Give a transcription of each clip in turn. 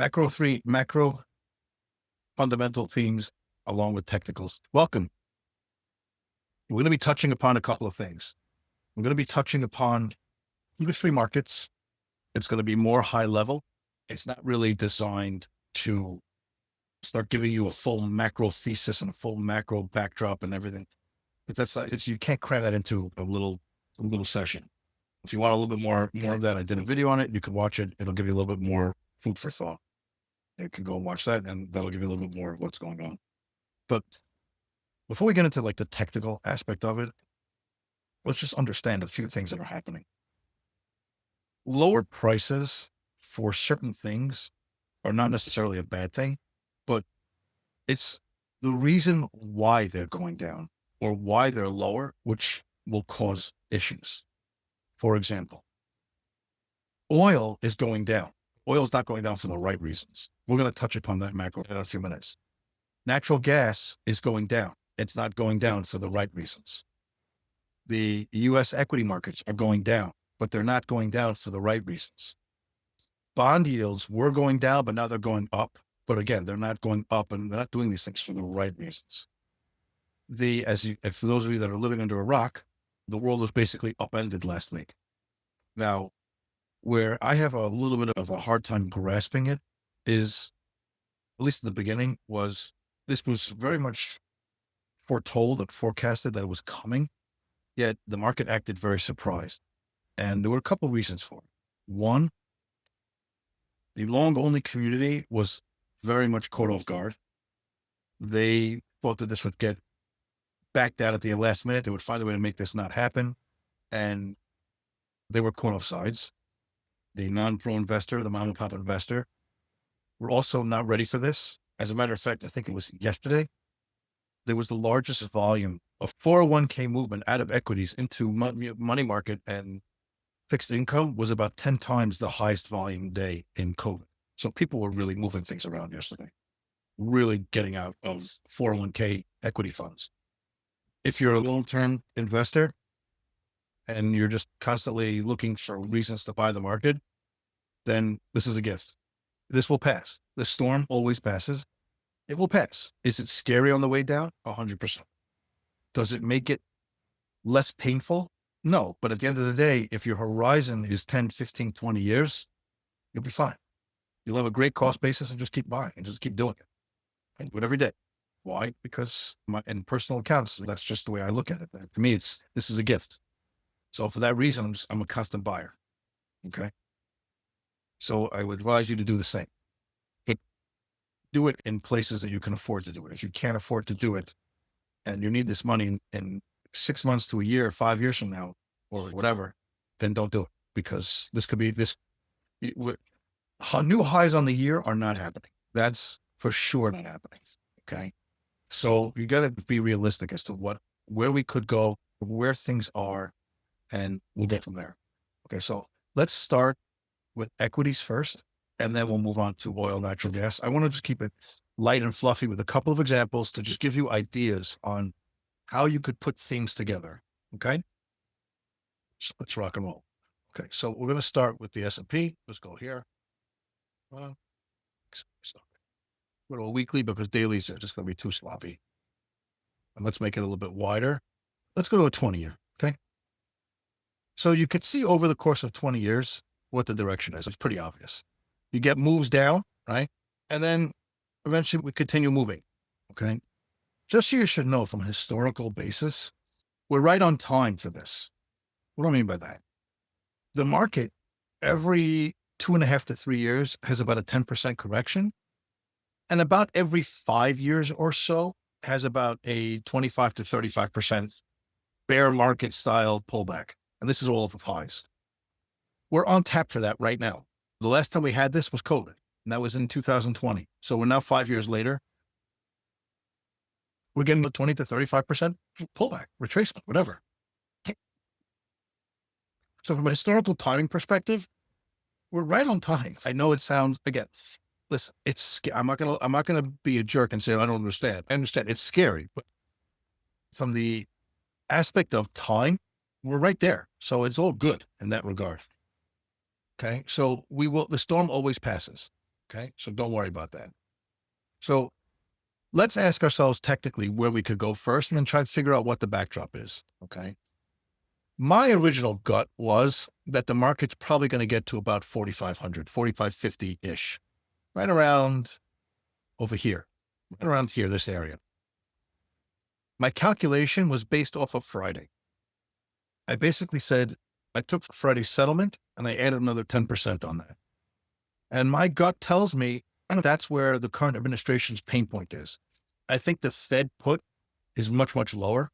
Macro fundamental themes along with technicals. Welcome. We're going to be touching upon a couple of things. We're going to be touching upon the three markets. It's going to be more high level. It's not really designed to start giving you a full macro thesis and a full macro backdrop and everything. But you can't cram that into a little session. If you want a little bit more of that, I did a video on it. You can watch it. It'll give you a little bit more food for thought. You can go and watch that, and that'll give you a little bit more of what's going on. But before we get into like the technical aspect of it, let's just understand a few things that are happening. Lower prices for certain things are not necessarily a bad thing, but it's the reason why they're going down or why they're lower, which will cause issues. For example, oil is going down. Oil is not going down for the right reasons. We're going to touch upon that macro in a few minutes. Natural gas is going down. It's not going down for the right reasons. The U.S. equity markets are going down, but they're not going down for the right reasons. Bond yields were going down, but now they're going up. But again, they're not going up and they're not doing these things for the right reasons. For those of you that are living under a rock, the world was basically upended last week. Now, where I have a little bit of a hard time grasping it is, at least in the beginning, this was very much foretold and forecasted that it was coming, yet the market acted very surprised. And there were a couple of reasons for it. One, the long-only community was very much caught off guard. They thought that this would get backed out at the last minute. They would find a way to make this not happen. And they were caught off sides. The non-pro investor, the mom and pop investor, were also not ready for this. As a matter of fact, I think it was yesterday, there was the largest volume of 401k movement out of equities into money market and fixed income was about 10 times the highest volume day in COVID. So people were really moving things around yesterday, really getting out of 401k equity funds. If you're a long-term investor and you're just constantly looking for reasons to buy the market, then this is a gift. This will pass. The storm always passes. It will pass. Is it scary on the way down? 100%. Does it make it less painful? No. But at the end of the day, if your horizon is 10, 15, 20 years, you'll be fine. You'll have a great cost basis and just keep buying and just keep doing it. And do it every day. Why? Because in personal accounts, that's just the way I look at it. To me, this is a gift. So for that reason, I'm a constant buyer. Okay. So I would advise you to do the same. Do it in places that you can afford to do it. If you can't afford to do it and you need this money in 6 months to a year, 5 years from now, or whatever, then don't do it, because this could be new highs on the year are not happening. That's for sure not happening. Okay. So you got to be realistic as to where we could go, where things are, and we'll get from there. Okay. So let's start with equities first, and then we'll move on to oil, natural gas. I want to just keep it light and fluffy with a couple of examples to just give you ideas on how you could put things together. Okay. So let's rock and roll. Okay. So we're going to start with the S&P. Let's go here. Go to a weekly because dailies are just going to be too sloppy. And let's make it a little bit wider. Let's go to a 20-year. Okay. So you could see over the course of 20 years what the direction is. It's pretty obvious. You get moves down, right? And then eventually we continue moving. Okay. Just so you should know, from a historical basis, we're right on time for this. What do I mean by that? The market every 2.5 to 3 years has about a 10% correction. And about every 5 years or so has about a 25 to 35% bear market style pullback. And this is all of the highs. We're on tap for that right now. The last time we had this was COVID, and that was in 2020. So we're now 5 years later. We're getting a 20 to 35% pullback, retracement, whatever. So from a historical timing perspective, we're right on time. I know it sounds, again, listen, I'm not gonna be a jerk and say I don't understand. I understand it's scary, but from the aspect of time, we're right there. So it's all good in that regard. Okay. So the storm always passes. Okay. So don't worry about that. So let's ask ourselves technically where we could go first and then try to figure out what the backdrop is. Okay. My original gut was that the market's probably going to get to about 4,500, 4,550 ish, right around over here, right around here, this area. My calculation was based off of Friday. I basically said I took Friday's settlement and I added another 10% on that. And my gut tells me that's where the current administration's pain point is. I think the Fed put is much, much lower.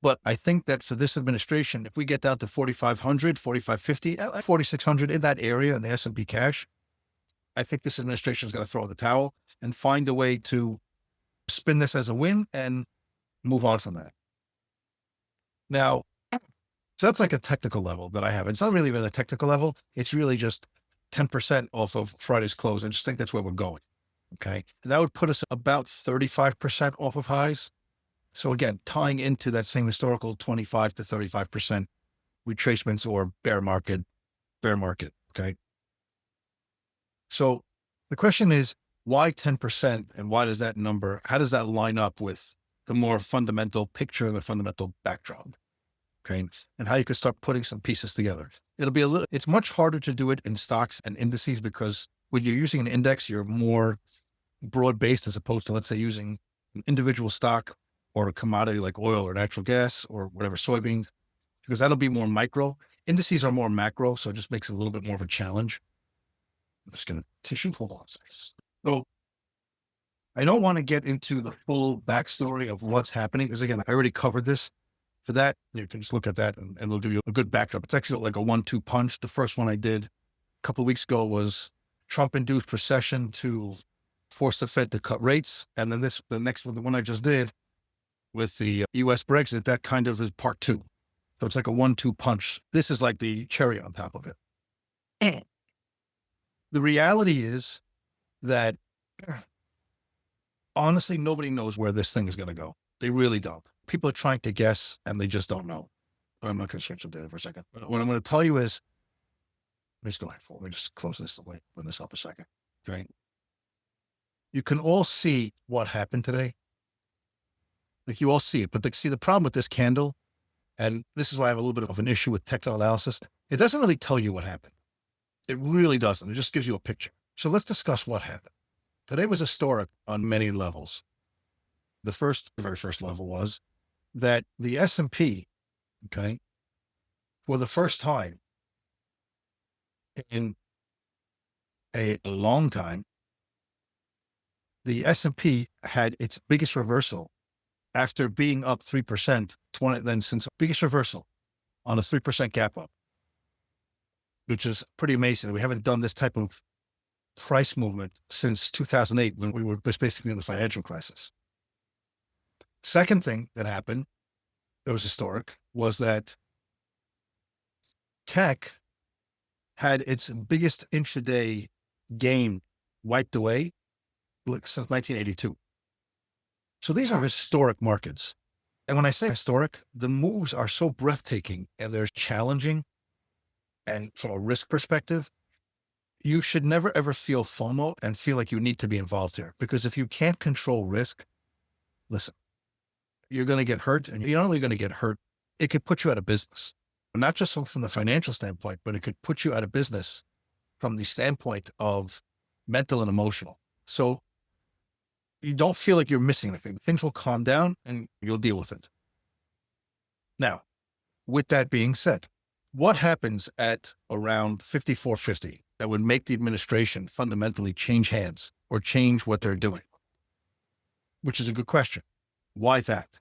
But I think that for this administration, if we get down to 4,500, 4,550, 4,600 in that area in the S&P cash, I think this administration is going to throw in the towel and find a way to spin this as a win and move on from that. Now, so that's like a technical level that I have. It's not really even a technical level. It's really just 10% off of Friday's close. I just think that's where we're going. Okay. And that would put us about 35% off of highs. So again, tying into that same historical 25 to 35% retracements or bear market. Okay. So the question is, why 10% and why does that number, how does that line up with the more fundamental picture and the fundamental backdrop? Okay. And how you could start putting some pieces together. It's much harder to do it in stocks and indices because when you're using an index, you're more broad based as opposed to, let's say, using an individual stock or a commodity like oil or natural gas or whatever, soybeans, because that'll be more micro. Indices are more macro, so it just makes it a little bit more of a challenge. I'm just going to tissue. Hold on a second. So I don't want to get into the full backstory of what's happening because, again, I already covered this. For that, you can just look at that and it'll give you a good backdrop. It's actually like a 1-2 punch. The first one I did a couple of weeks ago was Trump-induced recession to force the Fed to cut rates. And then the next one, the one I just did, with the US Brexit, that kind of is part 2. So it's like a 1-2 punch. This is like the cherry on top of it. The reality is that honestly, nobody knows where this thing is going to go. They really don't. People are trying to guess and they just don't know. I'm not going to change some data for a second. But what I'm going to tell you is, let me just close this away, open this up a second. Okay. You can all see what happened today. Like you all see it, but see the problem with this candle, and this is why I have a little bit of an issue with technical analysis. It doesn't really tell you what happened. It really doesn't. It just gives you a picture. So let's discuss what happened. Today was historic on many levels. The very first level was that the S&P, okay, for the first time in a long time, the S&P had its biggest reversal after being up 3%, since biggest reversal on a 3% gap up, which is pretty amazing. We haven't done this type of price movement since 2008 when we were basically in the financial crisis. Second thing that happened that was historic was that tech had its biggest intraday gain wiped away since 1982. So these are historic markets. And when I say historic, the moves are so breathtaking and they're challenging. And from a risk perspective, you should never, ever feel FOMO and feel like you need to be involved here. Because if you can't control risk, listen, you're going to get hurt. And you're not only going to get hurt, it could put you out of business. Not just from the financial standpoint, but it could put you out of business from the standpoint of mental and emotional. So you don't feel like you're missing anything. Things will calm down and you'll deal with it. Now, with that being said, what happens at around 54.50 that would make the administration fundamentally change hands or change what they're doing? Which is a good question. Why that?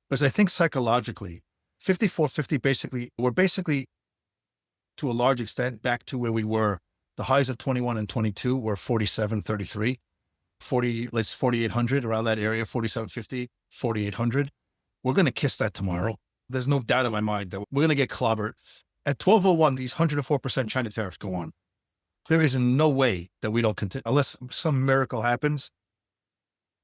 Because I think psychologically, 54.50 we're basically to a large extent back to where we were. The highs of 21 and 22 were 47.33. 4,800 around that area, 47.50, 4,800. We're going to kiss that tomorrow. There's no doubt in my mind that we're going to get clobbered. At 12:01, these 104% China tariffs go on. There is no way that we don't continue, unless some miracle happens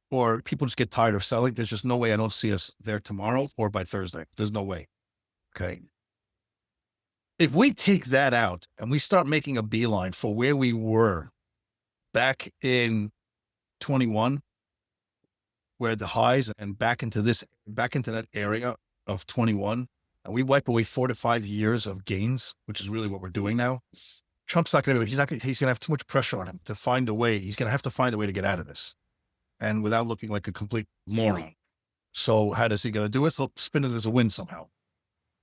or people just get tired of selling. There's just no way I don't see us there tomorrow or by Thursday. There's no way. Okay. If we take that out and we start making a beeline for where we were back in 21, where the highs and back into that area of 21, and we wipe away 4 to 5 years of gains, which is really what we're doing now. Trump's not going to, he's going to have too much pressure on him to find a way. He's going to have to find a way to get out of this, and without looking like a complete moron. So how does he going to do it? He'll spin it as a win somehow,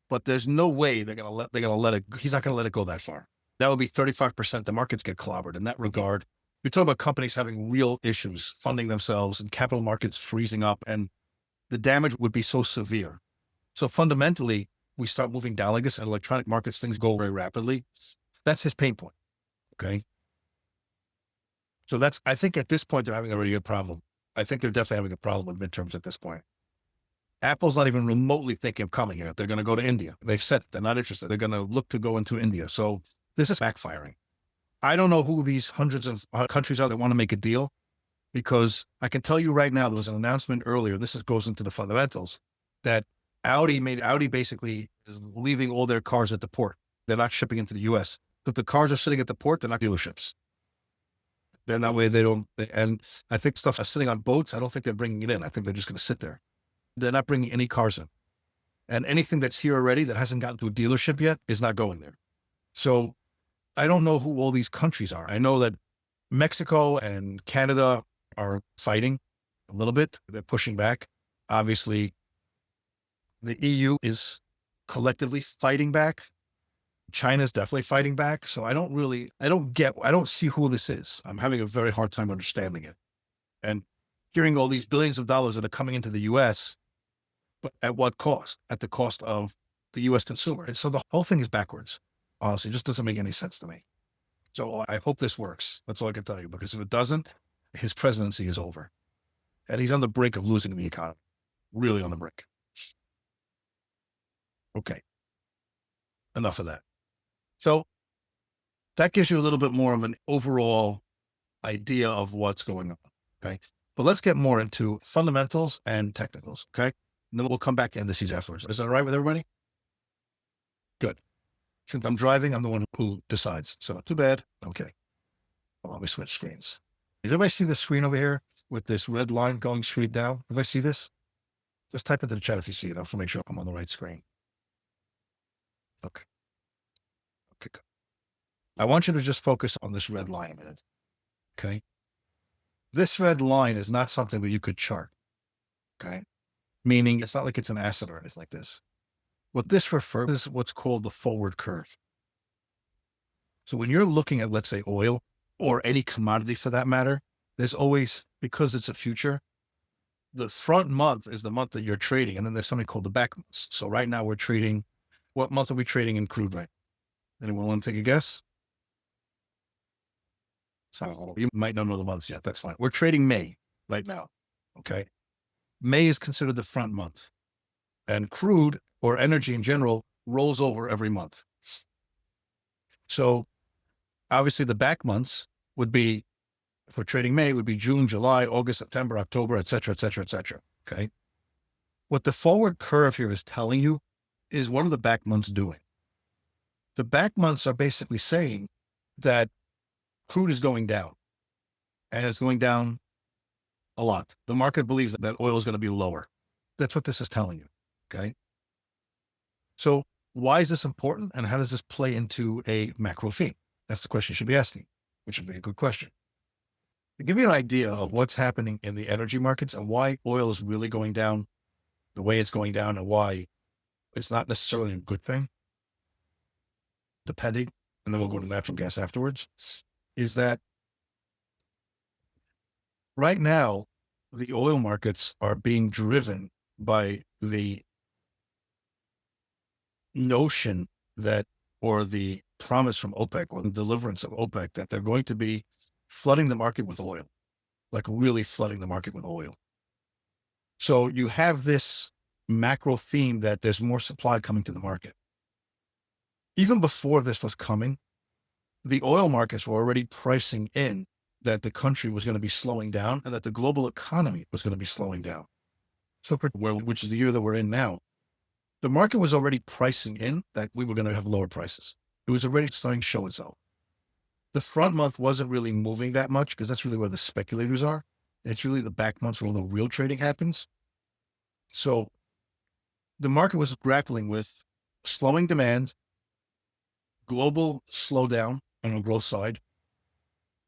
but there's no way they're going to let it, he's not going to let it go that far. That would be 35%. The markets get clobbered in that regard. You're talking about companies having real issues funding themselves and capital markets freezing up, and the damage would be so severe. So fundamentally, we start moving down like this, and electronic markets, things go very rapidly. That's his pain point. Okay. So I think at this point, they're having a really good problem. I think they're definitely having a problem with midterms at this point. Apple's not even remotely thinking of coming here. They're going to go to India. They've said they're not interested. They're going to look to go into India. So this is backfiring. I don't know who these hundreds of countries are that want to make a deal, because I can tell you right now, there was an announcement earlier. Goes into the fundamentals that Audi basically is leaving all their cars at the port. They're not shipping into the US. If the cars are sitting at the port, they're not dealerships. Then that way and I think stuff is sitting on boats. I don't think they're bringing it in. I think they're just going to sit there. They're not bringing any cars in, and anything that's here already that hasn't gotten to a dealership yet is not going there. So I don't know who all these countries are. I know that Mexico and Canada are fighting a little bit. They're pushing back. Obviously, the EU is collectively fighting back. China's definitely fighting back. So I don't see who this is. I'm having a very hard time understanding it. And hearing all these billions of dollars that are coming into the US, but at what cost? At the cost of the US consumer. And so the whole thing is backwards. Honestly, it just doesn't make any sense to me. So I hope this works. That's all I can tell you, because if it doesn't, his presidency is over. And he's on the brink of losing the economy. Really on the brink. Okay. Enough of that. So that gives you a little bit more of an overall idea of what's going on. Okay. But let's get more into fundamentals and technicals. Okay. And then we'll come back to indices afterwards. Is that all right with everybody? Good. Since I'm driving, I'm the one who decides. So not too bad. Okay. Well, let me switch screens. Does everybody see the screen over here with this red line going straight down? Everybody see this? Just type into the chat if you see it. I have to make sure I'm on the right screen. Okay. Okay, good. I want you to just focus on this red line a minute. Okay. This red line is not something that you could chart. Okay. Meaning it's not like it's an asset or anything like this. What this refers to is what's called the forward curve. So when you're looking at, let's say, oil or any commodity for that matter, there's always, because it's a future, the front month is the month that you're trading. And then there's something called the back months. So right now we're trading, what month are we trading in crude right? Anyone want to take a guess? So you might not know the months yet. That's fine. We're trading May right now. Okay. May is considered the front month, and crude or energy in general rolls over every month. So obviously the back months would be, if we're trading May, would be June, July, August, September, October, et cetera, et cetera, et cetera. Okay. What the forward curve here is telling you is, what are the back months doing? The back months are basically saying that crude is going down, and it's going down a lot. The market believes that oil is going to be lower. That's what this is telling you. Okay. So why is this important, and how does this play into a macro theme? That's the question you should be asking, which would be a good question. To give you an idea of what's happening in the energy markets and why oil is really going down the way it's going down, and why it's not necessarily a good thing, depending, and then we'll go to natural gas afterwards, is that right now, the oil markets are being driven by the notion that, or the promise from OPEC, or the deliverance of OPEC, that they're going to be flooding the market with oil, like really flooding the market with oil. So you have this macro theme that there's more supply coming to the market. Even before this was coming, the oil markets were already pricing in that the country was going to be slowing down, and that the global economy was going to be slowing down. So, which is the year that we're in now, the market was already pricing in that we were going to have lower prices. It was already starting to show itself. The front month wasn't really moving that much because that's really where the speculators are. It's really the back months where all the real trading happens. So the market was grappling with slowing demand, global slowdown on the growth side.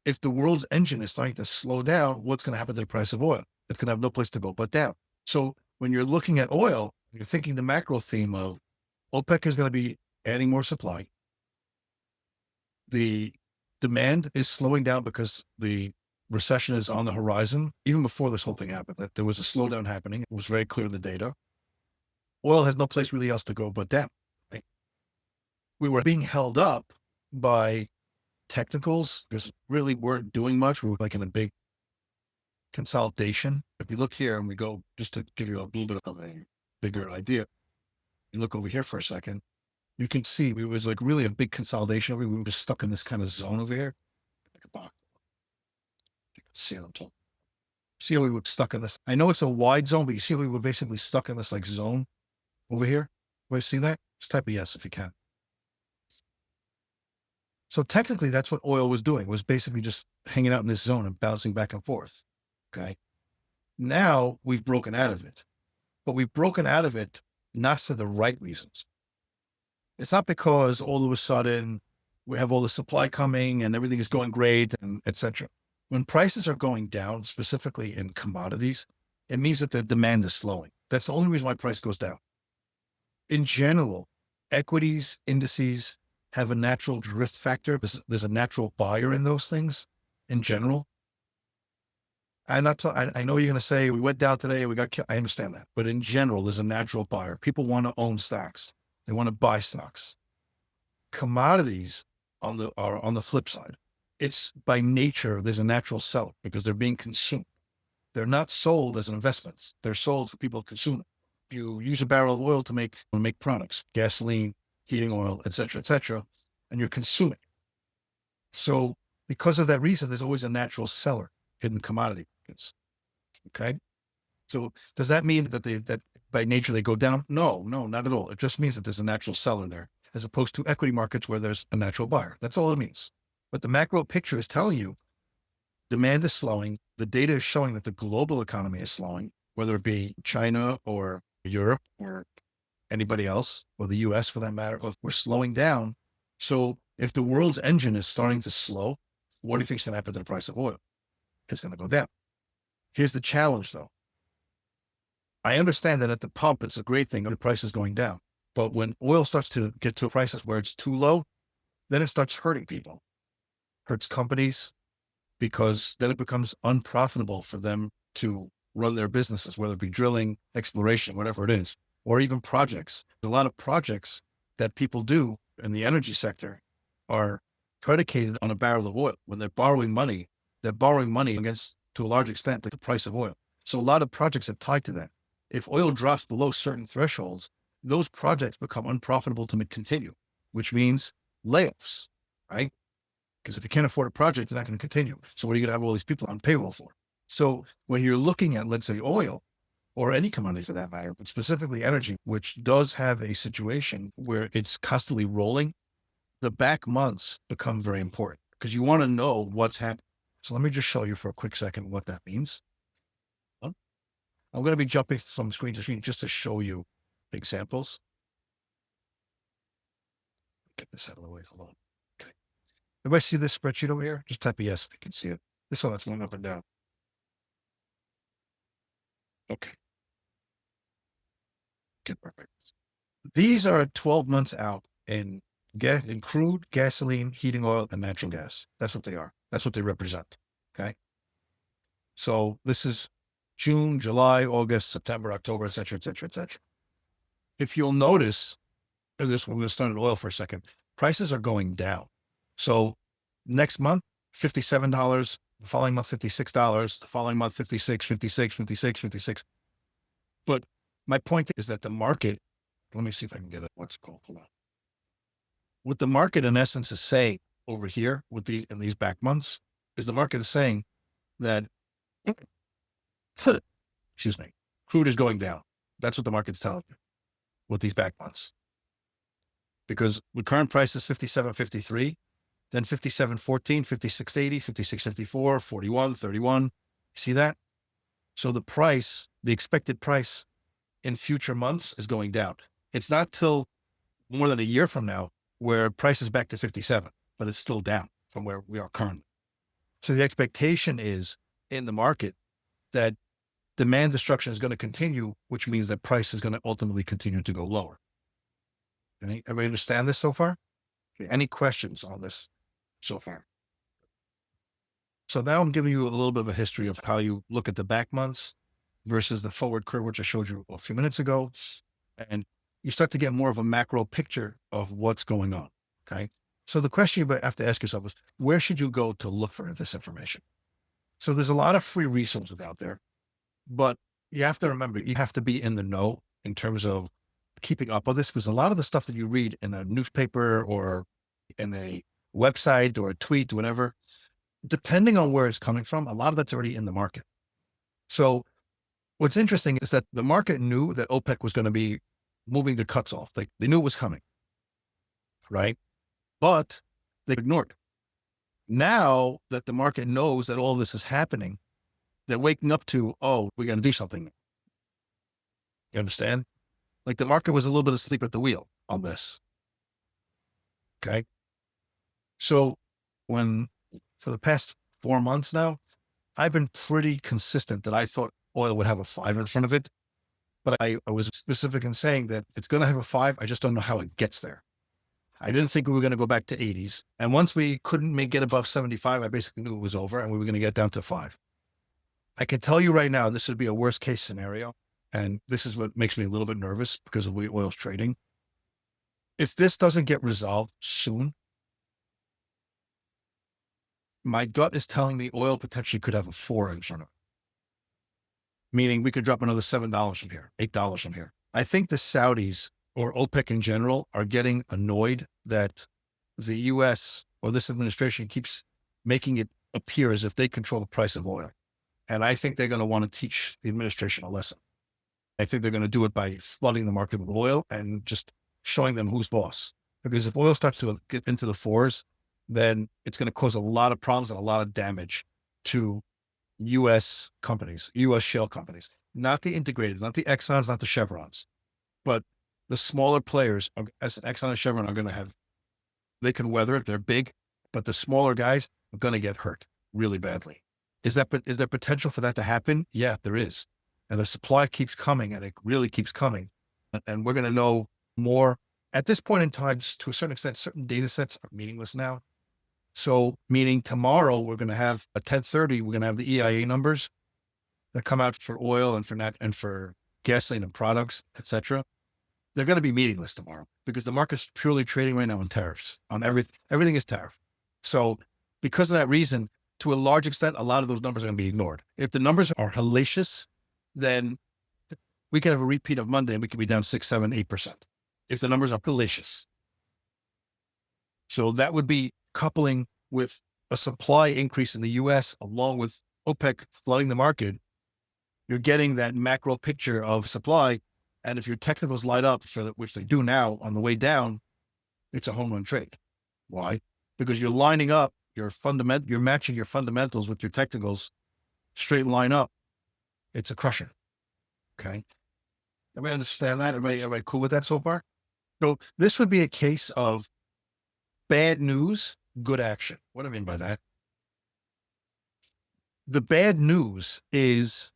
If the world's engine is starting to slow down, what's going to happen to the price of oil? It's going to have no place to go but down. So when you're looking at oil, you're thinking the macro theme of OPEC is going to be adding more supply. The demand is slowing down because the recession is on the horizon. Even before this whole thing happened, that there was a slowdown happening. It was very clear in the data. Oil has no place really else to go but down. Right? We were being held up by technicals because really weren't doing much. We were like in a big consolidation. If you look here and we go, just to give you a little bit of a bigger idea, you look over here for a second, you can see it was like really a big consolidation. We were just stuck in this kind of zone over here. Like a box. You can see on top. See how we were stuck in this? I know it's a wide zone, but you see we were basically stuck in this like zone over here. Do you see that? Just type a yes if you can. So technically that's what oil was doing, was basically just hanging out in this zone and bouncing back and forth. Okay. Now we've broken out of it, but we've broken out of it not for the right reasons. It's not because all of a sudden we have all the supply coming and everything is going great and etc. When prices are going down, specifically in commodities, it means that the demand is slowing. That's the only reason why price goes down. In general, equities, indices have a natural drift factor. There's a natural buyer in those things in general. I know you're going to say we went down today and we got killed. I understand that. But in general, there's a natural buyer. People want to own stocks. They want to buy stocks. Commodities are on the flip side. It's by nature, there's a natural seller because they're being consumed. They're not sold as investments. They're sold for people to consume it. You use a barrel of oil to make products, gasoline, heating oil, et cetera, and you're consuming. So because of that reason, there's always a natural seller in commodity markets. Okay. So does that mean that by nature they go down? No, not at all. It just means that there's a natural seller there, as opposed to equity markets where there's a natural buyer. That's all it means. But the macro picture is telling you demand is slowing. The data is showing that the global economy is slowing, whether it be China or Europe or anybody else, or the US for that matter. We're slowing down. So if the world's engine is starting to slow, what do you think is going to happen to the price of oil? It's going to go down. Here's the challenge though. I understand that at the pump, it's a great thing. The price is going down. But when oil starts to get to prices where it's too low, then it starts hurting people, hurts companies, because then it becomes unprofitable for them to run their businesses, whether it be drilling, exploration, whatever it is, or even projects. A lot of projects that people do in the energy sector are predicated on a barrel of oil. When they're borrowing money against, to a large extent, the price of oil. So a lot of projects are tied to that. If oil drops below certain thresholds, those projects become unprofitable to continue, which means layoffs, right? Because if you can't afford a project, it's not going to continue. So what are you going to have all these people on payroll for? So when you're looking at, let's say, oil or any commodity for that matter, but specifically energy, which does have a situation where it's constantly rolling, the back months become very important because you want to know what's happening. So let me just show you for a quick second what that means. I'm going to be jumping from screen to screen just to show you examples. Get this out of the way. Hold on. Okay. Everybody see this spreadsheet over here? Just type a yes if you can see it. This one that's going up and down. Okay. Good, perfect. These are 12 months out in crude, gasoline, heating oil, and natural gas. That's what they are. That's what they represent. Okay. So this is June, July, August, September, October, et cetera, et cetera, et cetera. If you'll notice, we're going to start at oil for a second. Prices are going down. So next month, $57, the following month, $56, the following month, 56, 56, 56, 56. But my point is that the market, let me see if I can get it. What's it called? Hold on. What the market in essence is saying over here with in these back months is the market is saying that, excuse me, crude is going down. That's what the market's telling you with these back months. Because the current price is 57.53. then 57.14, 56.80, 56.54, 41, 31. See that? So the price, the expected price in future months is going down. It's not till more than a year from now where price is back to 57, but it's still down from where we are currently. So the expectation is in the market that demand destruction is going to continue, which means that price is going to ultimately continue to go lower. Everybody understand this so far? Okay, any questions on this so far? So now I'm giving you a little bit of a history of how you look at the back months versus the forward curve, which I showed you a few minutes ago. And you start to get more of a macro picture of what's going on. Okay. So the question you have to ask yourself is, where should you go to look for this information? So there's a lot of free resources out there, but you have to remember, you have to be in the know in terms of keeping up with this, because a lot of the stuff that you read in a newspaper or in a website or a tweet, whatever, depending on where it's coming from, a lot of that's already in the market. So what's interesting is that the market knew that OPEC was going to be moving the cuts off. They knew it was coming, right? But they ignored it. Now that the market knows that all this is happening, they're waking up to, oh, we got to do something. You understand? Like the market was a little bit asleep at the wheel on this. Okay. So for the past 4 months now, I've been pretty consistent that I thought oil would have a 5 in front of it, but I was specific in saying that it's going to have a 5. I just don't know how it gets there. I didn't think we were going to go back to 80s. And once we couldn't get above 75, I basically knew it was over and we were going to get down to 5. I can tell you right now, this would be a worst case scenario. And this is what makes me a little bit nervous because of the way oil's trading. If this doesn't get resolved soon, my gut is telling me oil potentially could have a 4 in front of it. Meaning we could drop another $7 from here, $8 from here. I think the Saudis or OPEC in general are getting annoyed that the US or this administration keeps making it appear as if they control the price of oil. And I think they're going to want to teach the administration a lesson. I think they're going to do it by flooding the market with oil and just showing them who's boss. Because if oil starts to get into the 4s, then it's going to cause a lot of problems and a lot of damage to US companies, US shale companies, not the integrated, not the Exxons, not the Chevrons, but the smaller players, as Exxon and Chevron, are going to they can weather it. They're big, but the smaller guys are going to get hurt really badly. Is there potential for that to happen? Yeah, there is. And the supply keeps coming and it really keeps coming. And we're going to know more at this point in time. To a certain extent, certain data sets are meaningless now. So meaning tomorrow we're going to have at 10:30, we're going to have the EIA numbers that come out for oil and for gasoline and products, etc. They're going to be meaningless tomorrow because the market's purely trading right now on tariffs, on everything is tariff. So because of that reason, to a large extent, a lot of those numbers are going to be ignored. If the numbers are hellacious, then we can have a repeat of Monday and we could be down 6, 7, 8%. If the numbers are hellacious. So that would be coupling with a supply increase in the US along with OPEC flooding the market. You're getting that macro picture of supply. And if your technicals light up, which they do now on the way down, it's a home run trade. Why? Because you're lining up you're matching your fundamentals with your technicals, straight line up. It's a crusher. Okay. Everybody understand that? Everybody cool with that so far? So this would be a case of bad news, good action. What do I mean by that? The bad news is,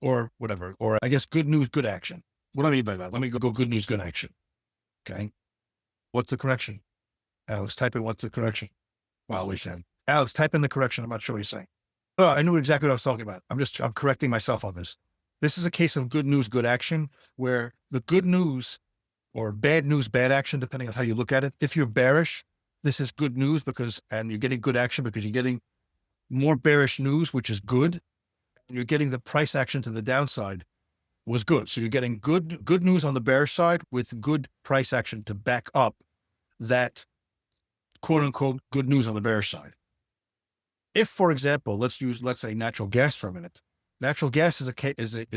or whatever, or I guess good news, good action. What do I mean by that? Let me go good news, good action. Okay. What's the correction? Alex, type in what's the correction. Wow, we said. Alex, type in the correction. I'm not sure what he's saying. Oh, I knew exactly what I was talking about. I'm correcting myself on this. This is a case of good news, good action, where the good news or bad news, bad action, depending on how you look at it. If you're bearish, this is good news and you're getting good action because you're getting more bearish news, which is good. And you're getting the price action to the downside was good. So you're getting good news on the bearish side with good price action to back up that quote unquote good news on the bearish side. If, for example, let's say natural gas for a minute. Natural gas is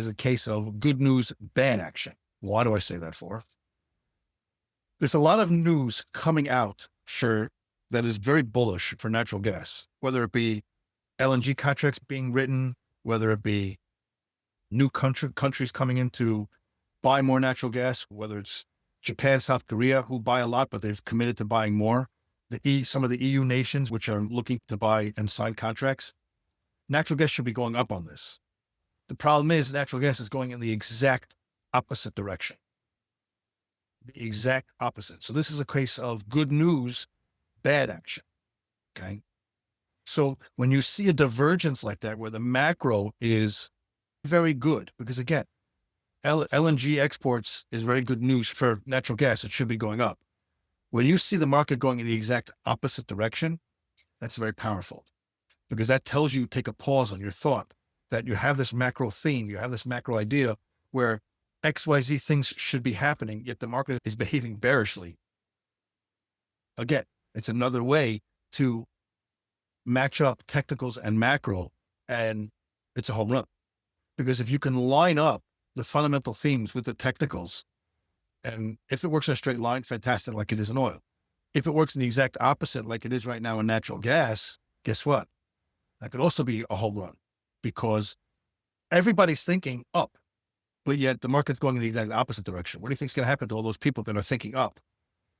a case of good news, bad action. Why do I say that for? There's a lot of news coming out for that is very bullish for natural gas, whether it be LNG contracts being written, whether it be new countries coming in to buy more natural gas, whether it's Japan, South Korea, who buy a lot, but they've committed to buying more. Some of the EU nations, which are looking to buy and sign contracts, natural gas should be going up on this. The problem is natural gas is going in the exact opposite direction. The exact opposite. So this is a case of good news, bad action. Okay. So when you see a divergence like that, where the macro is very good, because again, LNG exports is very good news for natural gas. It should be going up. When you see the market going in the exact opposite direction, that's very powerful, because that tells you take a pause on your thought, that you have this macro theme, you have this macro idea where XYZ things should be happening, yet the market is behaving bearishly. Again, it's another way to match up technicals and macro, and it's a home run. Because if you can line up the fundamental themes with the technicals, and if it works in a straight line, fantastic, like it is in oil. If it works in the exact opposite, like it is right now in natural gas, guess what? That could also be a home run, because everybody's thinking up, but yet the market's going in the exact opposite direction. What do you think is going to happen to all those people that are thinking up?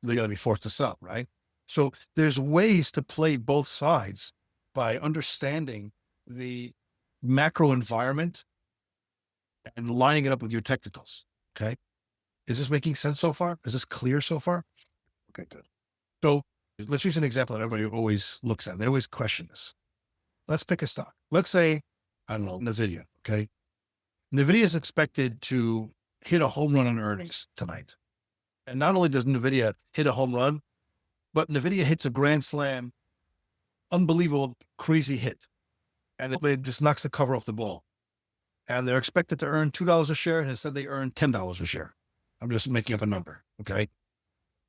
They're going to be forced to sell, right? So there's ways to play both sides by understanding the macro environment and lining it up with your technicals. Okay. Is this making sense so far? Is this clear so far? Okay, good. So let's use an example that everybody always looks at. They always question this. Let's pick a stock. Let's say, I don't know, NVIDIA. Okay. NVIDIA is expected to hit a home run on earnings tonight. And not only does NVIDIA hit a home run, but NVIDIA hits a grand slam, unbelievable, crazy hit. And it just knocks the cover off the ball. And they're expected to earn $2 a share. And instead they earn $10 a share. I'm just making up a number. Okay.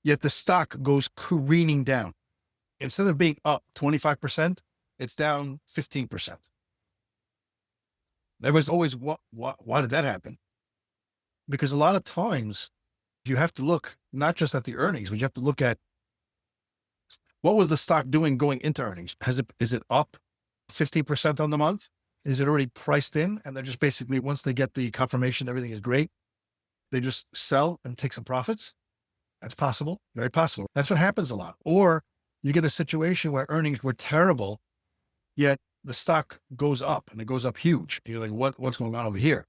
Yet the stock goes careening down. Instead of being up 25%, it's down 15%. There was always, why did that happen? Because a lot of times you have to look not just at the earnings, but you have to look at what was the stock doing going into earnings? Is it up 15% on the month? Is it already priced in? And they're just basically, once they get the confirmation, everything is great, they just sell and take some profits. That's possible. Very possible. That's what happens a lot. Or you get a situation where earnings were terrible, yet the stock goes up and it goes up huge. You're like, what's going on over here?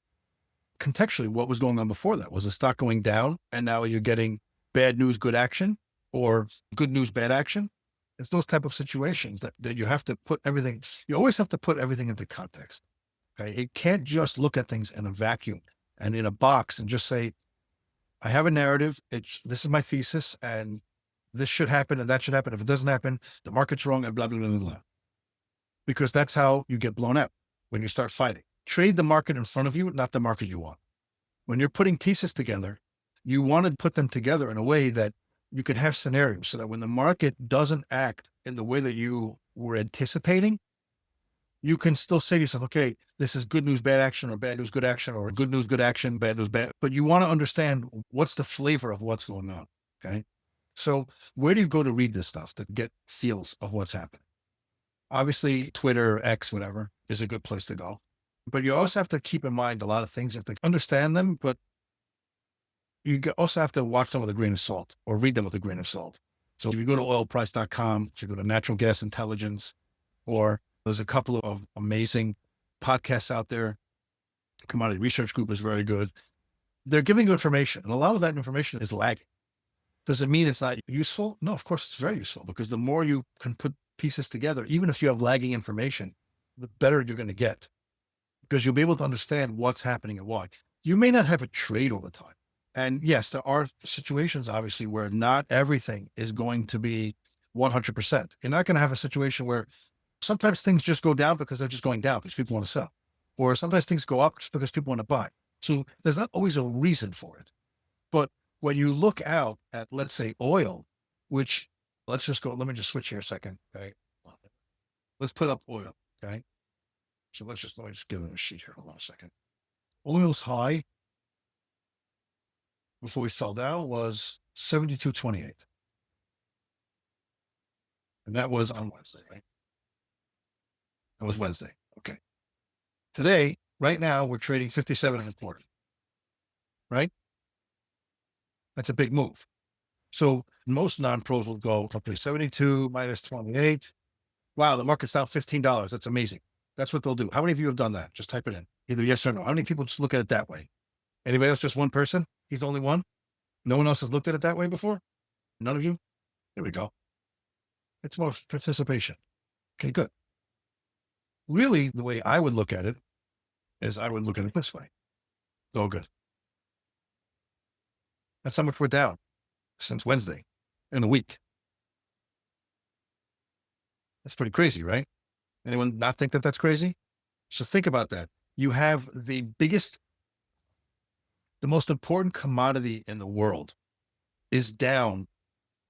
Contextually, what was going on before that? Was the stock going down and now you're getting bad news, good action, or good news, bad action? It's those type of situations that you have to put everything, you always have to put everything into context. Okay. It can't just look at things in a vacuum and in a box and just say, I have a narrative. This is my thesis and this should happen and that should happen. If it doesn't happen, the market's wrong and blah, blah, blah, blah, blah. Because that's how you get blown out when you start fighting. Trade the market in front of you, not the market you want. When you're putting pieces together, you want to put them together in a way that you can have scenarios so that when the market doesn't act in the way that you were anticipating, you can still say to yourself, okay, this is good news, bad action, or bad news, good action, or good news, good action, bad news, bad. But you want to understand what's the flavor of what's going on. Okay. So where do you go to read this stuff to get feels of what's happening? Obviously, Twitter, X, whatever, is a good place to go. But you also have to keep in mind a lot of things. You have to understand them, but you also have to watch them with a grain of salt or read them with a grain of salt. So if you go to oilprice.com, if you go to Natural Gas Intelligence, or there's a couple of amazing podcasts out there. Commodity Research Group is very good. They're giving you information, and a lot of that information is lagging. Does it mean it's not useful? No, of course it's very useful, because the more you can put pieces together, even if you have lagging information, the better you're going to get, because you'll be able to understand what's happening and why. You may not have a trade all the time. And yes, there are situations, obviously, where not everything is going to be 100%. You're not going to have a situation where sometimes things just go down because they're just going down because people want to sell, or sometimes things go up just because people want to buy. So there's not always a reason for it. But when you look out at, let's say, oil, which let me just switch here a second. Okay. Let's put up oil. Okay. So let me just give it a sheet here. Hold on a second. Oil's high before we fell down was 72.28. And that was on Wednesday, right? That was Wednesday. Okay. Today, right now, we're trading 57 and a quarter, right? That's a big move. So most non-pros will go, okay, 72 minus 28. Wow, the market's down $15. That's amazing. That's what they'll do. How many of you have done that? Just type it in. Either yes or no. How many people just look at it that way? Anybody else? Just one person? He's the only one? No one else has looked at it that way before? None of you? There we go. It's more participation. Okay, good. Really, the way I would look at it is I would look at it this way. Oh, good. That's how much we're down since Wednesday in a week. That's pretty crazy, right? Anyone not think that that's crazy? So think about that. You have the biggest, the most important commodity in the world is down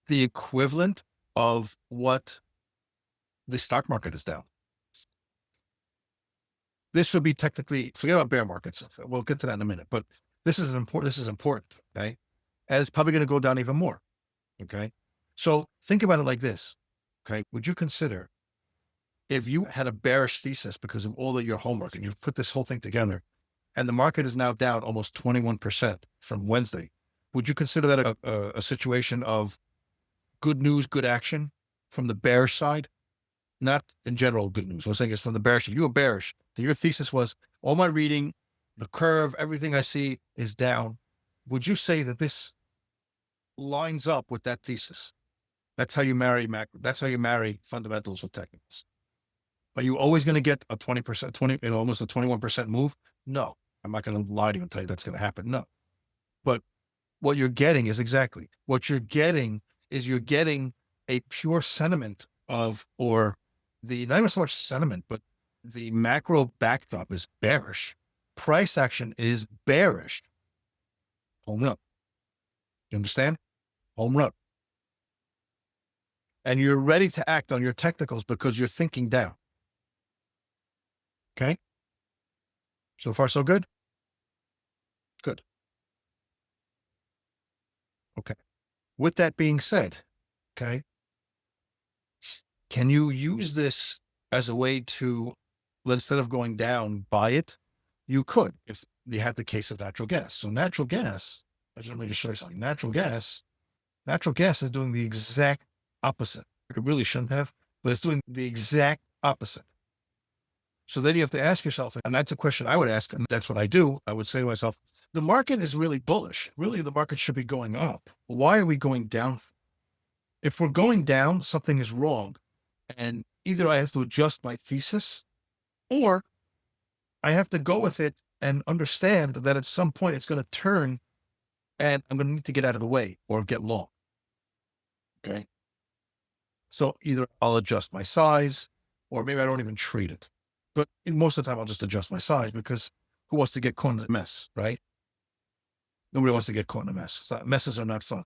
the equivalent of what the stock market is down. This would be technically, forget about bear markets. We'll get to that in a minute, but this is important. This is important. Okay. And it's probably going to go down even more. Okay. So think about it like this. Okay. Would you consider if you had a bearish thesis because of all of your homework and you've put this whole thing together and the market is now down almost 21% from Wednesday, would you consider that a situation of good news, good action from the bearish side? Not in general good news. What I'm saying is from the bearish. If you were bearish, then your thesis was all my reading, the curve, everything I see is down. Would you say that this lines up with that thesis? That's how you marry macro. That's how you marry fundamentals with technicals. Are you always going to get a 20%, almost a 21% move? No, I'm not going to lie to you and tell you that's going to happen. No, but what you're getting is exactly what you're getting is you're getting a pure sentiment of, or the, not even so much sentiment, but the macro backdrop is bearish. Price action is bearish. Home run. You understand? Home run. And you're ready to act on your technicals because you're thinking down. Okay. So far, so good. Good. Okay. With that being said, okay, can you use this as a way to, instead of going down, buy it? You could, if you had the case of natural gas. So natural gas, let me just show you something. Natural gas is doing the exact opposite. It really shouldn't have, but it's doing the exact opposite. So then you have to ask yourself, and that's a question I would ask, and that's what I do. I would say to myself, the market is really bullish. Really, the market should be going up. Why are we going down? If we're going down, something is wrong. And either I have to adjust my thesis or I have to go with it and understand that at some point it's going to turn and I'm going to need to get out of the way or get long. Okay. So either I'll adjust my size or maybe I don't even trade it. But most of the time I'll just adjust my size because who wants to get caught in a mess, right? Nobody wants to get caught in a mess. Messes are not fun.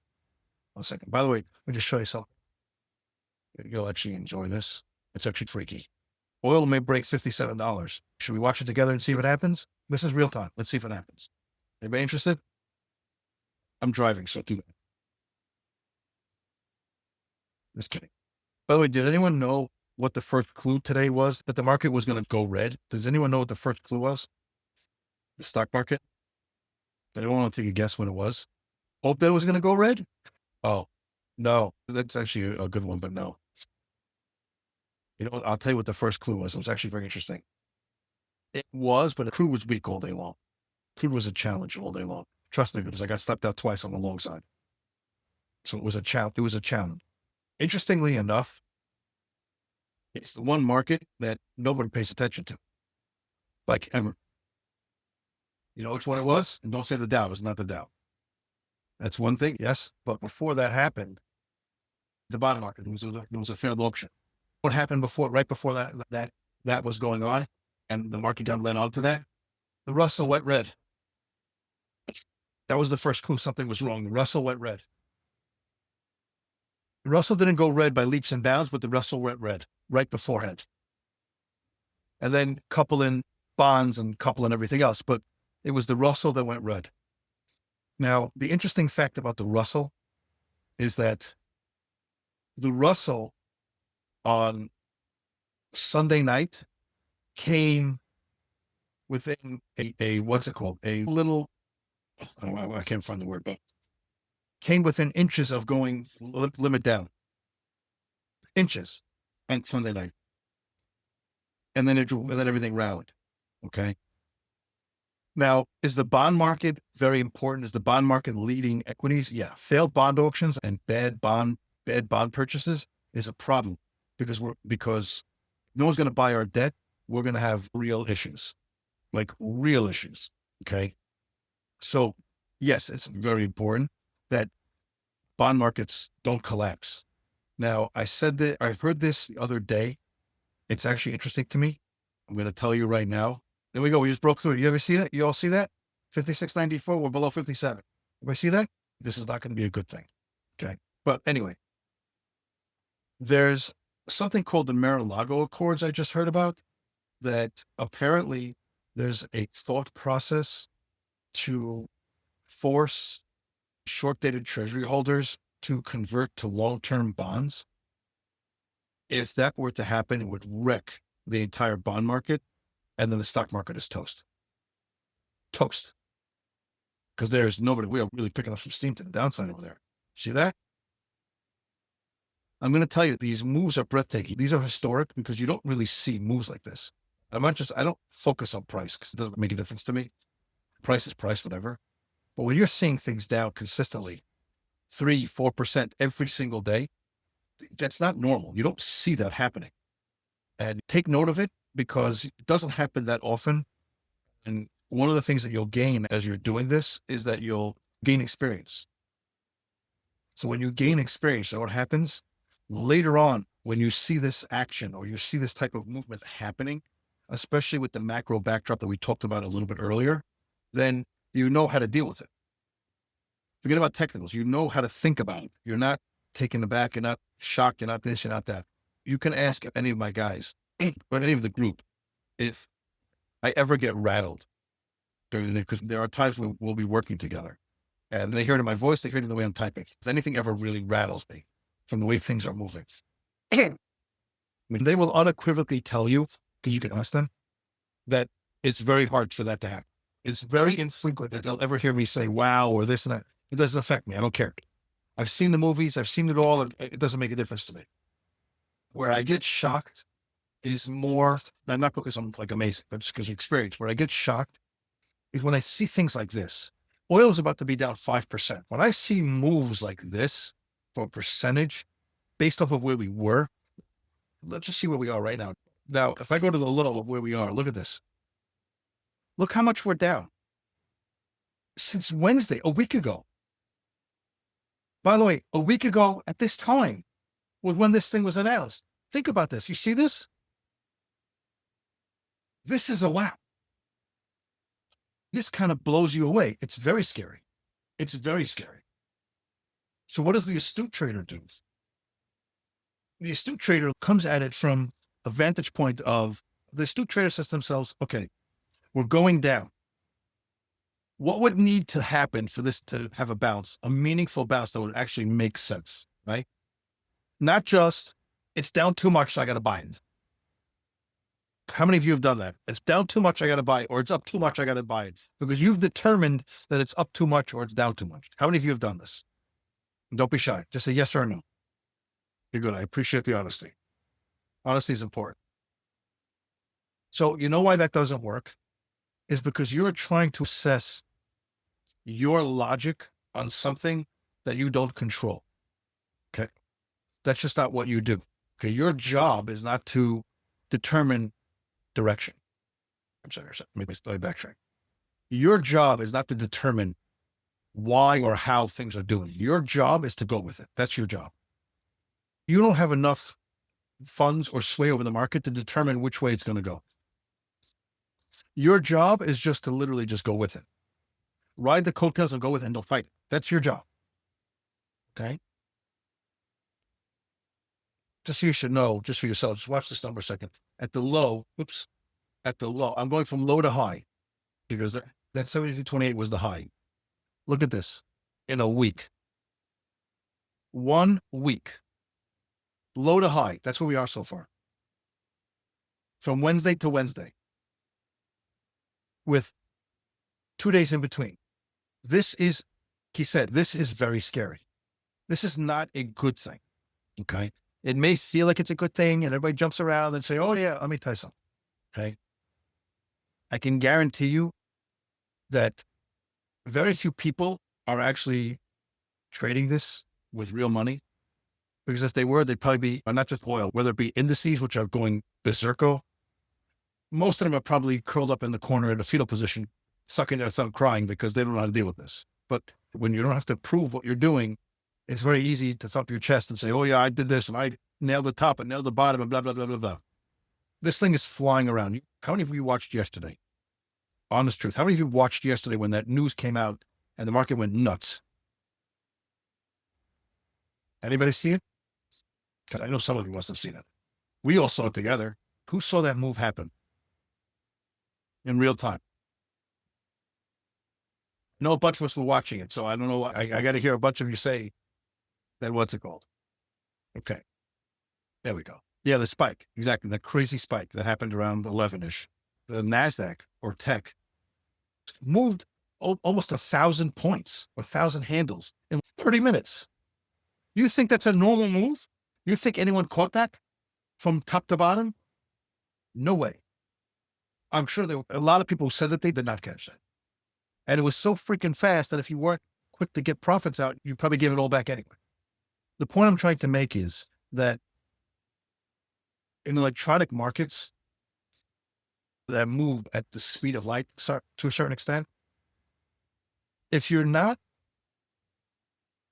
1 second. By the way, let me just show you something. You'll actually enjoy this. It's actually freaky. Oil may break $57. Should we watch it together and see what happens? This is real time. Let's see if it happens. Anybody interested? I'm driving, so do that. Just kidding. By the way, did anyone know what the first clue today was that the market was going to go red? Does anyone know what the first clue was? The stock market? Did anyone want to take a guess what it was? Hope that it was going to go red? Oh, no. That's actually a good one, but no. You know what? I'll tell you what the first clue was. It was actually very interesting. It was, but crude was weak all day long. Crude was a challenge all day long. Trust me, because I got slept out twice on the long side. So it was a challenge. It was a challenge. Interestingly enough, it's the one market that nobody pays attention to, like ever. You know which one it was? And don't say the Dow. It's not the Dow. That's one thing, yes. But before that happened, the bond market, there was a failed auction. What happened before, right before that was going on, and the market got led on to that? The Russell went red. That was the first clue something was wrong. The Russell went red. The Russell didn't go red by leaps and bounds, but the Russell went red right beforehand. And then couple in bonds and couple in everything else. But it was the Russell that went red. Now, the interesting fact about the Russell is that the Russell on Sunday night came within a what's it called? A little, I can't find the word, but came within inches of going limit down. Inches on Sunday night. And then everything rallied. Okay. Now, is the bond market very important? Is the bond market leading equities? Yeah. Failed bond auctions and bad bond purchases is a problem because no one's going to buy our debt. We're going to have real issues, like real issues. Okay. So yes, it's very important that bond markets don't collapse. Now, I heard this the other day. It's actually interesting to me. I'm going to tell you right now. There we go. We just broke through. You ever see that? You all see that? 56.94. We're below 57. Everybody see that? This is not going to be a good thing. Okay. But anyway, there's something called the Mar-a-Lago Accords I just heard about, that apparently there's a thought process to force short-dated treasury holders to convert to long-term bonds. If that were to happen, it would wreck the entire bond market, and then the stock market is toast. Toast. Because there's nobody, we are really picking up some steam to the downside over there. See that? I'm going to tell you, these moves are breathtaking. These are historic because you don't really see moves like this. I don't focus on price because it doesn't make a difference to me. Price is price, whatever. But when you're seeing things down consistently, 3-4% every single day, that's not normal. You don't see that happening. And take note of it because it doesn't happen that often. And one of the things that you'll gain as you're doing this is that you'll gain experience. So when you gain experience, you know what happens? Later on, when you see this action or you see this type of movement happening, especially with the macro backdrop that we talked about a little bit earlier, then you know how to deal with it. Forget about technicals. You know how to think about it. You're not taken aback. You're not shocked. You're not this. You're not that. You can ask any of my guys or any of the group if I ever get rattled during the day, because there are times when we'll be working together and they hear it in my voice. They hear it in the way I'm typing. If anything ever really rattles me from the way things are moving, I mean, they will unequivocally tell you, because you can ask them, that it's very hard for that to happen. It's very infrequent that they'll ever hear me say, wow, or this and that. It doesn't affect me. I don't care. I've seen the movies. I've seen it all. It doesn't make a difference to me. Where I get shocked is more, not because I'm like amazing, but just because of experience. Where I get shocked is when I see things like this. Oil is about to be down 5%. When I see moves like this for a percentage based off of where we were, let's just see where we are right now. Now, if I go to the low of where we are, look at this. Look how much we're down since Wednesday, a week ago. By the way, a week ago at this time was when this thing was announced. Think about this. You see this? This is a wow. This kind of blows you away. It's very scary. It's very scary. So what does the astute trader do? The astute trader comes at it from a vantage point of the astute trader says to themselves, okay, we're going down. What would need to happen for this to have a bounce, a meaningful bounce that would actually make sense, right? Not just, it's down too much, so I got to buy it. How many of you have done that? It's down too much, I got to buy it, or it's up too much, I got to buy it, because you've determined that it's up too much or it's down too much. How many of you have done this? Don't be shy. Just say yes or no. You're good. I appreciate the honesty. Honesty is important. So you know why that doesn't work? Is because you're trying to assess your logic on something that you don't control. Okay. That's just not what you do. Okay. Your job is not to determine direction. I'm sorry. Maybe let me backtrack. Your job is not to determine why or how things are doing. Your job is to go with it. That's your job. You don't have enough funds or sway over the market to determine which way it's going to go. Your job is just to literally just go with it. Ride the coattails and go with it and don't fight it. That's your job. Okay. Just so you should know, just for yourself, just watch this number a second. At the low, I'm going from low to high because that 72.28 was the high. Look at this in a week. 1 week. low to high. That's where we are so far. From Wednesday to Wednesday, with 2 days in between. This is, he said, this is very scary. This is not a good thing. Okay. It may feel like it's a good thing and everybody jumps around and say, oh yeah, let me tell you something. Okay. I can guarantee you that very few people are actually trading this with real money, because if they were, they'd probably be not just oil, whether it be indices, which are going berserko. Most of them are probably curled up in the corner in a fetal position, sucking their thumb, crying because they don't know how to deal with this. But when you don't have to prove what you're doing, it's very easy to thump your chest and say, oh yeah, I did this and I nailed the top and nailed the bottom and blah, blah, blah, blah, blah. This thing is flying around. How many of you watched yesterday? Honest truth. How many of you watched yesterday when that news came out and the market went nuts? Anybody see it? Because I know some of you must have seen it. We all saw it together. Who saw that move happen in real time? No, a bunch of us were watching it. So I don't know. I got to hear a bunch of you say that. What's it called? Okay. There we go. Yeah, the spike. Exactly. That crazy spike that happened around 11-ish. The NASDAQ or tech moved almost 1,000 points or 1,000 handles in 30 minutes. You think that's a normal move? You think anyone caught that from top to bottom? No way. I'm sure there were a lot of people who said that they did not catch that. And it was so freaking fast that if you weren't quick to get profits out, you probably give it all back anyway. The point I'm trying to make is that in electronic markets that move at the speed of light to a certain extent, if you're not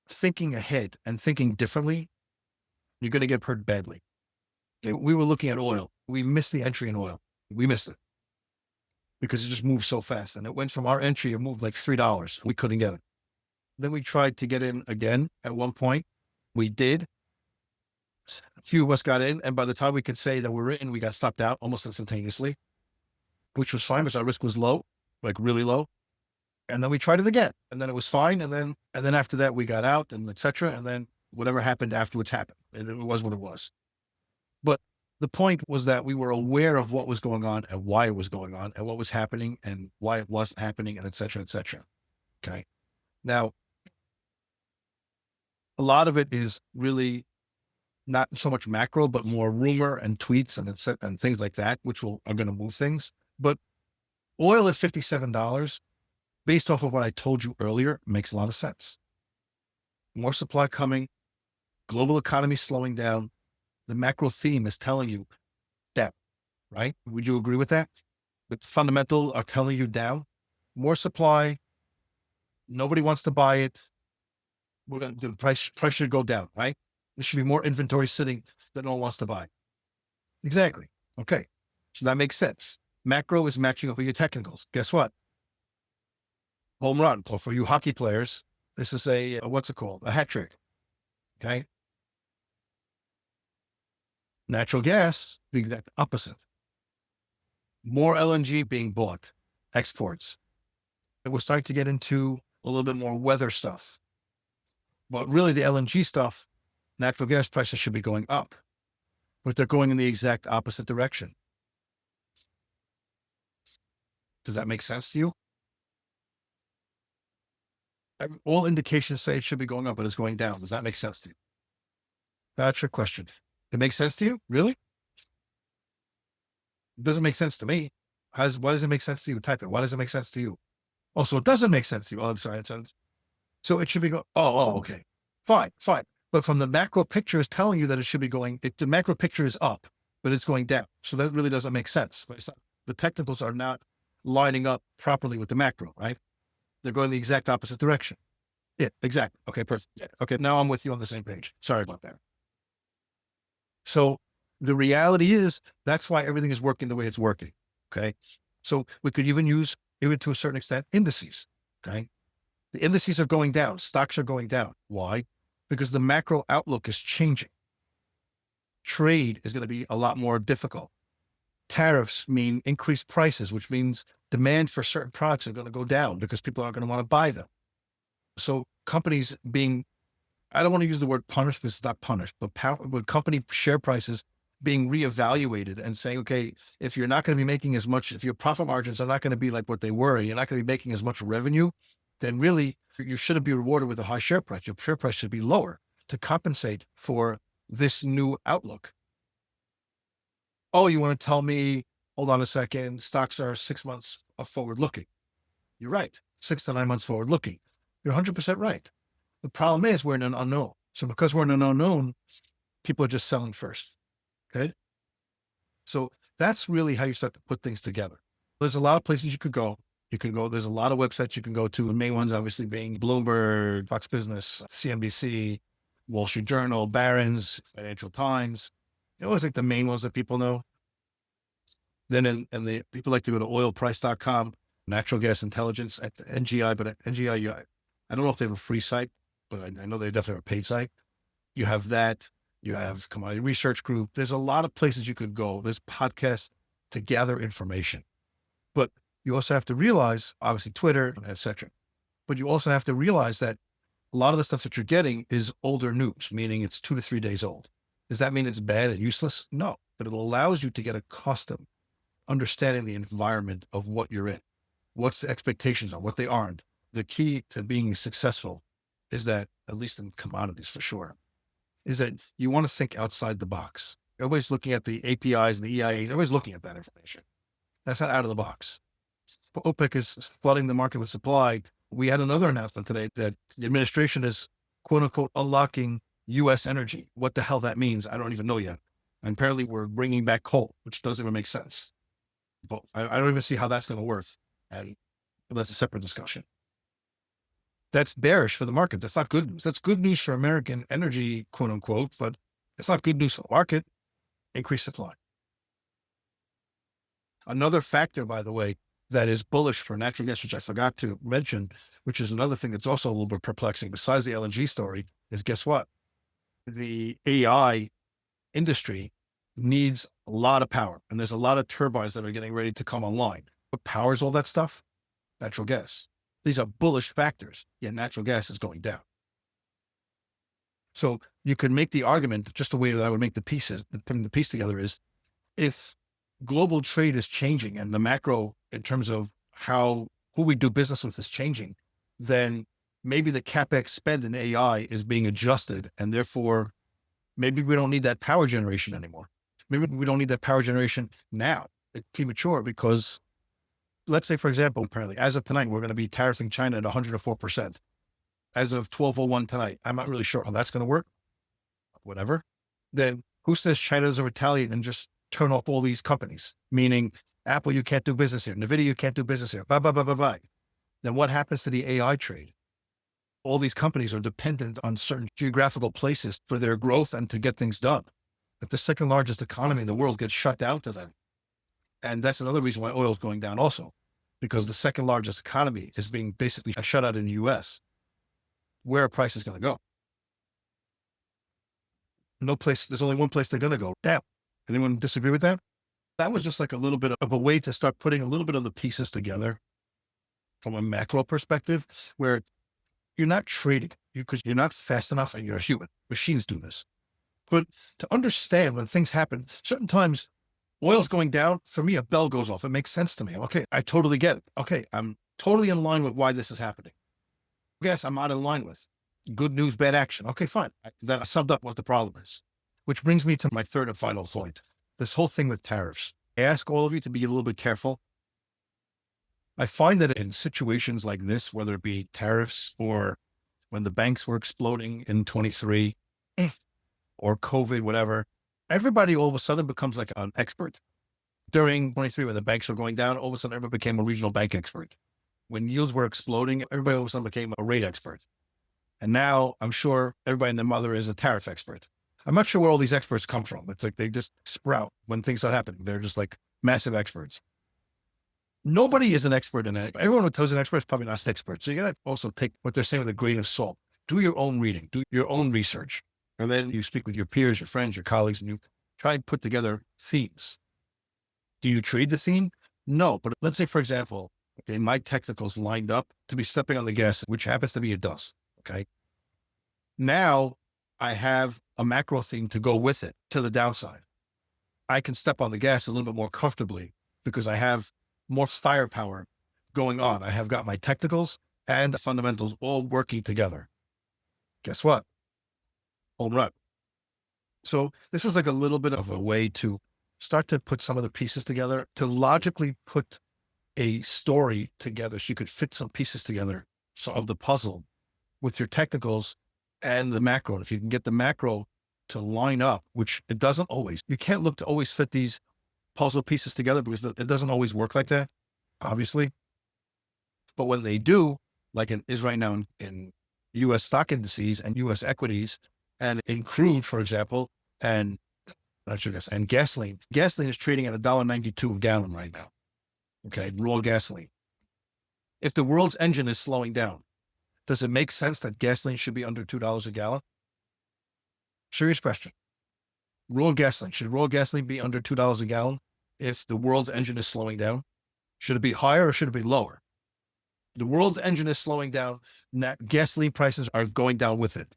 thinking ahead and thinking differently, you're going to get hurt badly. We were looking at oil. We missed the entry in oil. We missed it because it just moved so fast. And it went from our entry, it moved like $3. We couldn't get it. Then we tried to get in again at one point. We did. A few of us got in. And by the time we could say that we were in, we got stopped out almost instantaneously, which was fine because our risk was low, like really low. And then we tried it again and then it was fine. And then after that we got out and etc. And then whatever happened afterwards happened. And it was what it was. But the point was that we were aware of what was going on and why it was going on and what was happening and why it wasn't happening and et cetera, et cetera. Okay. Now, a lot of it is really not so much macro, but more rumor and tweets and things like that, which are going to move things. But oil at $57, based off of what I told you earlier, makes a lot of sense. More supply coming, global economy slowing down. The macro theme is telling you down, right? Would you agree with that? The fundamental are telling you down, more supply. Nobody wants to buy it. The price should go down, right? There should be more inventory sitting that no one wants to buy. Exactly. Okay. So that makes sense. Macro is matching up with your technicals. Guess what? Home run. Or for you hockey players, this is what's it called? A hat trick. Okay. Natural gas, the exact opposite. More LNG being bought, exports. And we're starting to get into a little bit more weather stuff. But really the LNG stuff, natural gas prices should be going up, but they're going in the exact opposite direction. Does that make sense to you? All indications say it should be going up, but it's going down. Does that make sense to you? That's your question. It makes sense to you? Really? It doesn't make sense to me. Why does it make sense to you? Type it. Why does it make sense to you? Oh, so it doesn't make sense to you. Oh, I'm sorry. So it should be okay. Fine. But from the macro picture is telling you that it should be going, the macro picture is up, but it's going down. So that really doesn't make sense. The technicals are not lining up properly with the macro, right? They're going the exact opposite direction. Yeah, exactly. Okay, perfect. Yeah. Okay, now I'm with you on the same page. Sorry about that. So the reality is that's why everything is working the way it's working. Okay. So we could even to a certain extent, indices. Okay. The indices are going down. Stocks are going down. Why? Because the macro outlook is changing. Trade is going to be a lot more difficult. Tariffs mean increased prices, which means demand for certain products are going to go down because people aren't going to want to buy them. So companies being I don't want to use the word punished because it's not punished, but with company share prices being reevaluated and saying, okay, if you're not going to be making as much, if your profit margins are not going to be like what they were, you're not going to be making as much revenue, then really you shouldn't be rewarded with a high share price. Your share price should be lower to compensate for this new outlook. Oh, you want to tell me, hold on a second, stocks are 6 months of forward looking. You're right. 6 to 9 months forward looking. You're 100% right. The problem is we're in an unknown. So because we're in an unknown, people are just selling first. Okay. So that's really how you start to put things together. There's a lot of places you could go. There's a lot of websites you can go to. The main ones, obviously, being Bloomberg, Fox Business, CNBC, Wall Street Journal, Barron's, Financial Times. You always like the main ones that people know. Then, and the people like to go to oilprice.com, natural gas intelligence at NGI, but at NGI, I don't know if they have a free site, but I know they definitely have a paid site. You have that. You have Commodity Research Group. There's a lot of places you could go. There's podcasts to gather information, but you also have to realize, obviously, Twitter, etc. But you also have to realize that a lot of the stuff that you're getting is older news, meaning it's 2 to 3 days old. Does that mean it's bad and useless? No, but it allows you to get accustomed, understanding the environment of what you're in, what's the expectations are, what they aren't. The key to being successful is that, at least in commodities for sure, is that you want to think outside the box. Everybody's looking at the APIs and the EIAs. Everybody's looking at that information. That's not out of the box. OPEC is flooding the market with supply. We had another announcement today that the administration is, quote unquote, unlocking U.S. energy. What the hell that means, I don't even know yet. And apparently we're bringing back coal, which doesn't even make sense. But I don't even see how that's going to work. And that's a separate discussion. That's bearish for the market. That's not good news. That's good news for American energy, quote unquote, but it's not good news for the market. Increased supply. Another factor, by the way, that is bullish for natural gas, which I forgot to mention, which is another thing that's also a little bit perplexing besides the LNG story, is guess what? The AI industry needs a lot of power, and there's a lot of turbines that are getting ready to come online. What powers all that stuff? Natural gas. These are bullish factors, yet natural gas is going down. So you could make the argument, just the way that I would make the pieces, putting the piece together is, if global trade is changing and the macro in terms of who we do business with is changing, then maybe the CapEx spend in AI is being adjusted, and therefore maybe we don't need that power generation anymore. Maybe we don't need that power generation now. It's premature because, let's say, for example, apparently as of tonight, we're going to be tariffing China at 104%. As of 12:01 tonight, I'm not really sure how that's going to work. Whatever. Then who says China doesn't retaliate and just turn off all these companies? Meaning Apple, you can't do business here. NVIDIA, you can't do business here. Bye, bye, bye, bye, bye. Then what happens to the AI trade? All these companies are dependent on certain geographical places for their growth and to get things done. If the second largest economy in the world gets shut down to them, and that's another reason why oil is going down also, because the second largest economy is being basically shut out in the US, where are prices going to go? No place. There's only one place they're going to go down. Anyone disagree with that? That was just like a little bit of a way to start putting a little bit of the pieces together from a macro perspective, where you're not trading because you're not fast enough and you're a human. Machines do this. But to understand when things happen, certain times oil's going down. For me, a bell goes off. It makes sense to me. Okay, I totally get it. Okay, I'm totally in line with why this is happening. Yes, I'm not in line with. Good news, bad action. Okay, fine. Then I summed up what the problem is, which brings me to my third and final point. This whole thing with tariffs. I ask all of you to be a little bit careful. I find that in situations like this, whether it be tariffs or when the banks were exploding in 23 or COVID, whatever, everybody all of a sudden becomes like an expert. During 23, when the banks were going down, all of a sudden everybody became a regional bank expert. When yields were exploding, everybody all of a sudden became a rate expert. And now I'm sure everybody and their mother is a tariff expert. I'm not sure where all these experts come from. It's like they just sprout when things are happening. They're just like massive experts. Nobody is an expert in it. Everyone who tells an expert is probably not an expert. So you got to also take what they're saying with a grain of salt. Do your own reading, do your own research. And then you speak with your peers, your friends, your colleagues, and you try and put together themes. Do you trade the theme? No. But let's say, for example, okay, my technicals lined up to be stepping on the gas, which happens to be it does. Okay. Now I have a macro theme to go with it to the downside. I can step on the gas a little bit more comfortably because I have more firepower going on. I have got my technicals and the fundamentals all working together. Guess what? Home run. So this was like a little bit of a way to start to put some of the pieces together, to logically put a story together so you could fit some pieces together so of the puzzle with your technicals and the macro. And if you can get the macro to line up, which it doesn't always, you can't look to always fit these puzzle pieces together because it doesn't always work like that, obviously. But when they do, like it is right now in US stock indices and US equities and in crude, for example, and not sure, and gasoline. Gasoline is trading at $1.92 a gallon right now. Okay, raw gasoline. If the world's engine is slowing down, does it make sense that gasoline should be under $2 a gallon? Serious question. Raw gasoline. Should raw gasoline be under $2 a gallon if the world's engine is slowing down? Should it be higher or should it be lower? The world's engine is slowing down. Gasoline prices are going down with it.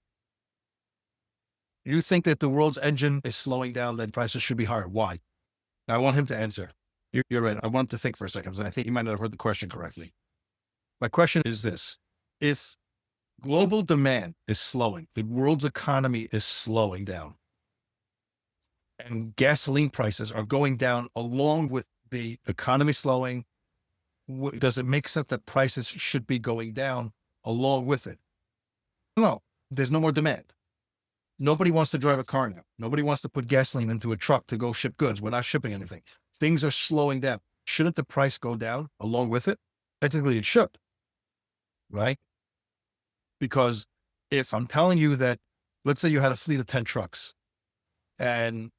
You think that the world's engine is slowing down, then prices should be higher. Why? Now, I want him to answer. You're right. I want to think for a second. I think you might not have heard the question correctly. My question is this. If global demand is slowing, the world's economy is slowing down, and gasoline prices are going down along with the economy slowing, does it make sense that prices should be going down along with it? No, there's no more demand. Nobody wants to drive a car now. Nobody wants to put gasoline into a truck to go ship goods. We're not shipping anything. Things are slowing down. Shouldn't the price go down along with it? Technically, it should, right? Because if I'm telling you that, let's say you had a fleet of 10 trucks, and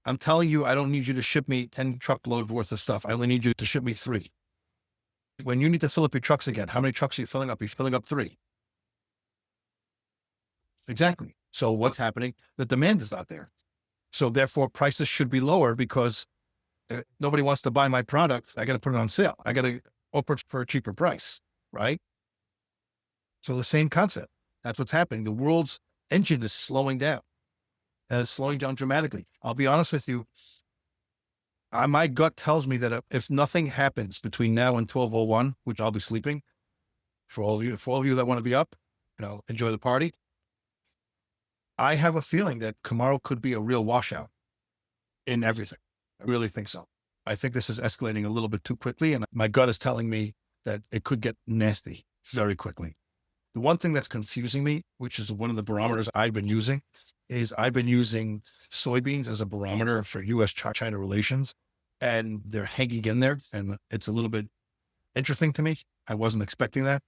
I'm telling you, I don't need you to ship me 10 truckload worth of stuff. I only need you to ship me 3. When you need to fill up your trucks again, how many trucks are you filling up? You're filling up 3. Exactly. So what's happening? The demand is not there. So therefore prices should be lower because nobody wants to buy my product. I got to put it on sale. I got to offer for a cheaper price, right? So the same concept. That's what's happening. The world's engine is slowing down, and it's slowing down dramatically. I'll be honest with you. My gut tells me that if nothing happens between now and 12:01, which I'll be sleeping, for all of you that want to be up, enjoy the party. I have a feeling that tomorrow could be a real washout in everything. I really think so. I think this is escalating a little bit too quickly, and my gut is telling me that it could get nasty very quickly. The one thing that's confusing me, which is one of the barometers I've been using, is I've been using soybeans as a barometer for US-China relations, and they're hanging in there, and it's a little bit interesting to me. I wasn't expecting that.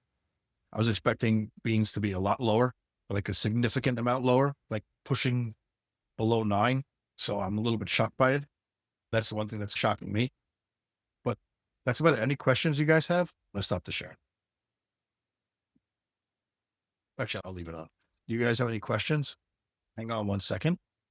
I was expecting beans to be a lot lower, like a significant amount lower, like pushing below 9. So I'm a little bit shocked by it. That's the one thing that's shocking me. But that's about it. Any questions you guys have? Let's stop the share. Actually, I'll leave it on. Do you guys have any questions? Hang on one second.